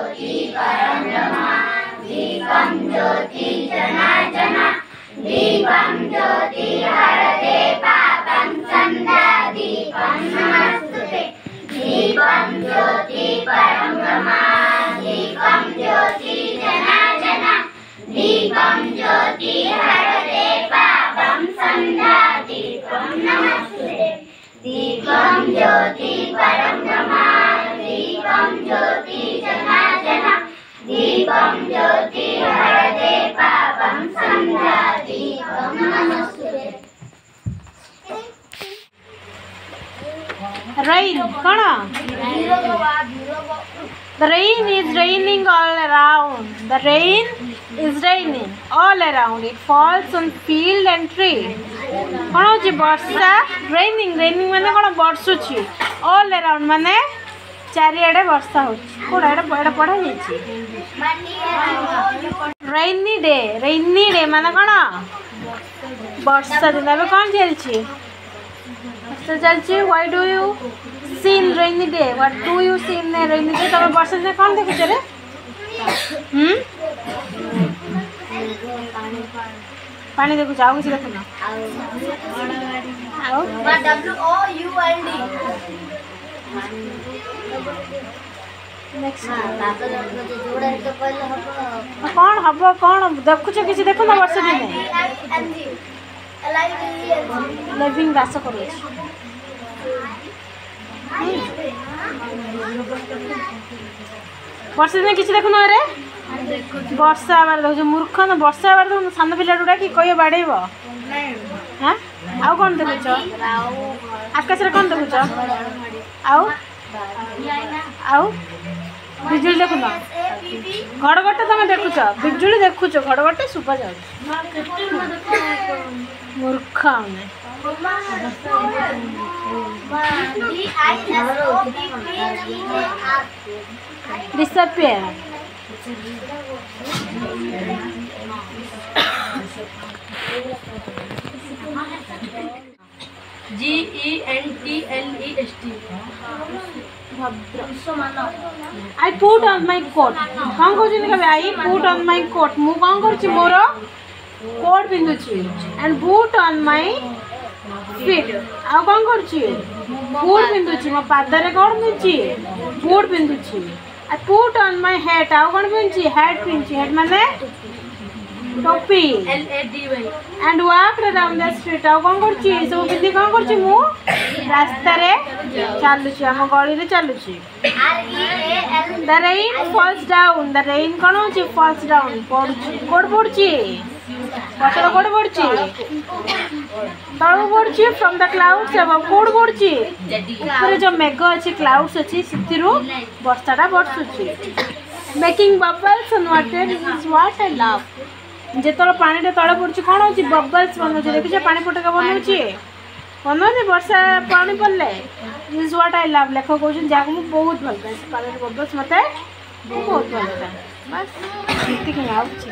ज्योति परं ब्रह्म दीपं ज्योति जनार्दन दीपं ज्योति हरते पापं संध्या दीपं नमस्तुते दीपं ज्योति परं ब्रह्म दीपं ज्योति जनार्दन दीपं ज्योति हरते पापं संध्या दीपं नमस्तुते दीपं ज्योति परं ब्रह्म दीपं ज्योति जनार्दन दीपं ज्योति हरते पापं संध्या दीपं नमस्तुते। Rain, कौन? The rain is raining all around. The rain is raining all around. It falls on field and tree. कौन होची वर्षा? Raining, raining माने कौन वर्षुची? All around माने चारिआडे वर्षा होची. कोड़ा एटा पढ़ा जाइछि. Rainy day माने कौन? वर्षा दिन अब कौन चलछि? Why do you see in rainy day? What do you see in rainy day? तब वर्षा दिन कौन देखुछ रे? पानी देखुछ आउ किसी देखुना? आउ WOULD नेक्स्ट कौन हबो कौन देखुछ किसी देखुना वर्षा दिन लिविंग बास करू वर्षा दिन किसी देखुन रे वर्षा आवार देखो मूर्ख न वर्षा आवार देखो सान पिला डुडा कि कहियो बाडेब हां आउ कोन देखुछ आकाश रे कोन देखुछ आउ आउ बिजुली देखुन घड़घट तुम देखुछ बिजुली देखुछ घड़घट सुबा जाउ मूर्ख ने disappear GENTLEST I put on my coat कौन कहछि I put on my coat मु कौन करछि मोर कोट पिंदुछि and boot on my feet आ कौन करछि बूट पिंदुछि मो पादरे कौन पिंछि बूट पिंदुछि I put on my hat आ कौन पिंछि hat पिंछि hat माने टोपी LADY and walked around the street आ कौन करछि सब पिंदि कौन करछि मु रास्ता रे चालुछि हम गली रे चालुछि REAL The rain falls down the rain कौन होछि falls down पड़ुछि कोड पड़ुछि पछर कोड पड़ुछि तळु पड़ुछि from the clouds above कोड पड़ुछि ऊपर जो मेघ अछि क्लाउड्स अछि सिथिरु वर्षाटा बरसुछि making bubbles on water is what I love जेतल पानी रे तळे पड़ुछि कोन होछि बबल्स बनउछि देखिछ पानी फटका बनउछि बनउछि वर्षा पानी पड़ले is what I love लेखक कहउछि जाक मु बहुत भल पाए पानी रे बबल्स मते बहुत भल लागता बस इति के आउछि।